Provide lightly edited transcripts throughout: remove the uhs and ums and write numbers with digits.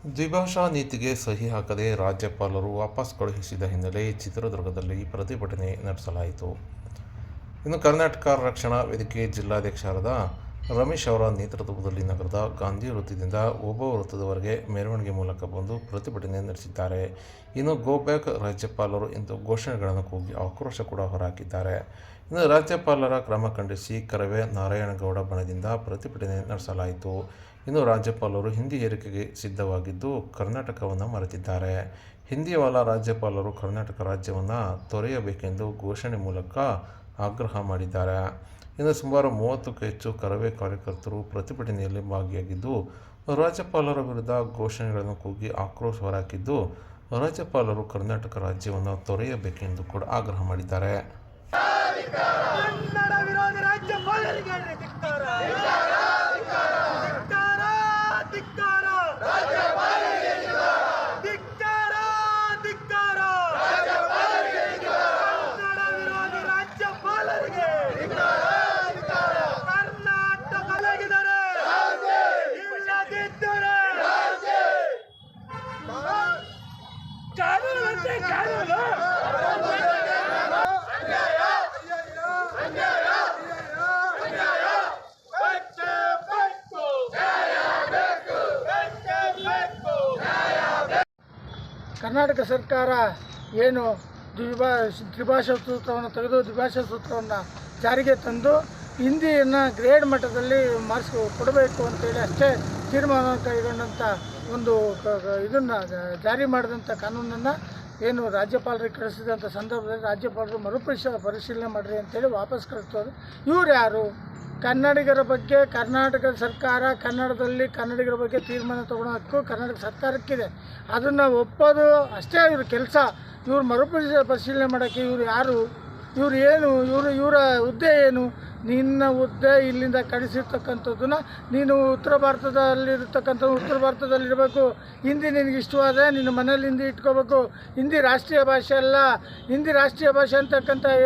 ದ್ವಿಭಾಷಾ ನೀತಿಗೆ ಸಹಿ ಹಾಕದೆ ರಾಜ್ಯಪಾಲರು ವಾಪಸ್ ಕಳುಹಿಸಿದ ಹಿನ್ನೆಲೆ ಚಿತ್ರದುರ್ಗದಲ್ಲಿ ಪ್ರತಿಭಟನೆ ನಡೆಸಲಾಯಿತು. ಇನ್ನು ಕರ್ನಾಟಕ ರಕ್ಷಣಾ ವೇದಿಕೆ ಜಿಲ್ಲಾಧ್ಯಕ್ಷರಾದ ರಮೇಶ್ ಅವರ ನೇತೃತ್ವದಲ್ಲಿ ನಗರದ ಗಾಂಧಿ ವೃತ್ತದಿಂದ ಓಬವ್ವ ವೃತ್ತದವರೆಗೆ ಮೆರವಣಿಗೆ ಮೂಲಕ ಬಂದು ಪ್ರತಿಭಟನೆ ನಡೆಸಿದ್ದಾರೆ. ಇನ್ನು ಗೋ ಬ್ಯಾಕ್ ರಾಜ್ಯಪಾಲರು ಎಂದು ಘೋಷಣೆಗಳನ್ನು ಕೂಗಿ ಆಕ್ರೋಶ ಕೂಡ ಹೊರಹಾಕಿದ್ದಾರೆ. ಇನ್ನು ರಾಜ್ಯಪಾಲರ ಕ್ರಮ ಖಂಡಿಸಿ ಕರವೇ ನಾರಾಯಣಗೌಡ ಬಣದಿಂದ ಪ್ರತಿಭಟನೆ ನಡೆಸಲಾಯಿತು. ಇನ್ನು ರಾಜ್ಯಪಾಲರು ಹಿಂದಿ ಹೇರಿಕೆಗೆ ಸಿದ್ಧವಾಗಿದ್ದು ಕರ್ನಾಟಕವನ್ನು ಮರೆತಿದ್ದಾರೆ. ಹಿಂದಿವಾಲ ರಾಜ್ಯಪಾಲರು ಕರ್ನಾಟಕ ರಾಜ್ಯವನ್ನು ತೊರೆಯಬೇಕೆಂದು ಘೋಷಣೆ ಮೂಲಕ ಆಗ್ರಹ ಮಾಡಿದ್ದಾರೆ. ಇನ್ನು ಸುಮಾರು 30ಕ್ಕೂ ಹೆಚ್ಚು ಕರವೇ ಕಾರ್ಯಕರ್ತರು ಪ್ರತಿಭಟನೆಯಲ್ಲಿ ಭಾಗಿಯಾಗಿದ್ದು ರಾಜ್ಯಪಾಲರ ವಿರುದ್ಧ ಘೋಷಣೆಗಳನ್ನು ಕೂಗಿ ಆಕ್ರೋಶ ಹೊರಹಾಕಿದ್ದು ರಾಜ್ಯಪಾಲರು ಕರ್ನಾಟಕ ರಾಜ್ಯವನ್ನು ತೊರೆಯಬೇಕೆಂದು ಕೂಡ ಆಗ್ರಹ ಮಾಡಿದ್ದಾರೆ. ಕನ್ನಡ ವಿರೋಧಿ ರಾಜ್ಯಪಾಲರಿಗೆ ಧಿಕ್ಕಾರ. ಕರ್ನಾಟಕ ಸರ್ಕಾರ ಏನು ದ್ವಿಭಾಷಾ ಸೂತ್ರವನ್ನು ತೆಗೆದು ದ್ವಿಭಾಷಾ ಸೂತ್ರವನ್ನು ಜಾರಿಗೆ ತಂದು ಹಿಂದಿಯನ್ನು ಗ್ರೇಡ್ ಮಟ್ಟದಲ್ಲಿ ಮಾರ್ಕ್ಸ್ ಕೊಡಬೇಕು ಅಂತೇಳಿ ಅಷ್ಟೇ ತೀರ್ಮಾನ ಕೈಗೊಂಡಂಥ ಒಂದು ಇದನ್ನು ಜಾರಿ ಮಾಡಿದಂಥ ಕಾನೂನನ್ನು ಏನು ರಾಜ್ಯಪಾಲರಿಗೆ ಕಳಿಸಿದಂಥ ಸಂದರ್ಭದಲ್ಲಿ ರಾಜ್ಯಪಾಲರು ಪರಿಶೀಲನೆ ಮಾಡಿರಿ ಅಂತೇಳಿ ವಾಪಸ್ ಕಳಿಸೋದು. ಇವ್ರು ಯಾರು? ಕನ್ನಡಿಗರ ಬಗ್ಗೆ ಕರ್ನಾಟಕ ಸರ್ಕಾರ ಕನ್ನಡದಲ್ಲಿ ಕನ್ನಡಿಗರ ಬಗ್ಗೆ ತೀರ್ಮಾನ ತೊಗೊಳೋ ಹಕ್ಕು ಕರ್ನಾಟಕ ಸರ್ಕಾರಕ್ಕಿದೆ. ಅದನ್ನು ಒಪ್ಪೋದು ಅಷ್ಟೇ ಇವ್ರ ಕೆಲಸ. ಇವ್ರು ಪರಿಶೀಲನೆ ಮಾಡೋಕ್ಕೆ ಇವರು ಯಾರು? ಇವರು ಏನು? ಇವರ ಹುದ್ದೆ ಏನು? ನಿನ್ನ ಹುದ್ದೆ ಇಲ್ಲಿಂದ ಕಳಿಸಿರ್ತಕ್ಕಂಥದ್ದನ್ನು ನೀನು ಉತ್ತರ ಭಾರತದಲ್ಲಿರಬೇಕು. ಹಿಂದಿ ನಿನಗೆ ಇಷ್ಟವಾದರೆ ನಿನ್ನ ಮನೇಲಿ ಹಿಂದಿ ಇಟ್ಕೋಬೇಕು. ಹಿಂದಿ ರಾಷ್ಟ್ರೀಯ ಭಾಷೆ ಅಲ್ಲ. ಹಿಂದಿ ರಾಷ್ಟ್ರೀಯ ಭಾಷೆ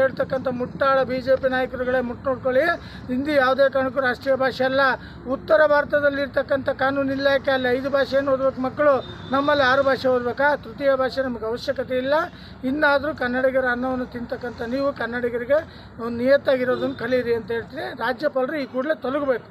ಹೇಳ್ತಕ್ಕಂಥ ಮುಟ್ಟಾಳ BJP ನಾಯಕರುಗಳೇ ನೋಡ್ಕೊಳ್ಳಿ. ಹಿಂದಿ ಯಾವುದೇ ಕಾರಣಕ್ಕೂ ರಾಷ್ಟ್ರೀಯ ಭಾಷೆ ಅಲ್ಲ. ಉತ್ತರ ಭಾರತದಲ್ಲಿರ್ತಕ್ಕಂಥ ಕಾನೂನು ಇಲಾಖೆ ಅಲ್ಲಿ 5 ಭಾಷೆಯನ್ನು ಓದಬೇಕು ಮಕ್ಕಳು. ನಮ್ಮಲ್ಲಿ 6 ಭಾಷೆ ಓದಬೇಕಾ? ತೃತೀಯ ಭಾಷೆ ನಮಗೆ ಅವಶ್ಯಕತೆ ಇಲ್ಲ. ಇನ್ನಾದರೂ ಕನ್ನಡಿಗರ ಅನ್ನವನ್ನು ತಿಂತಕ್ಕಂಥ ನೀವು ಕನ್ನಡಿಗರಿಗೆ ನಿಯತ್ತಾಗಿರೋದನ್ನು ಕಲೀರಿ ಅಂತ ಹೇಳ್ತೀನಿ. ರಾಜ್ಯಪಾಲರು ಈ ಕೂಡಲೇ ತೊಲಗಬೇಕು.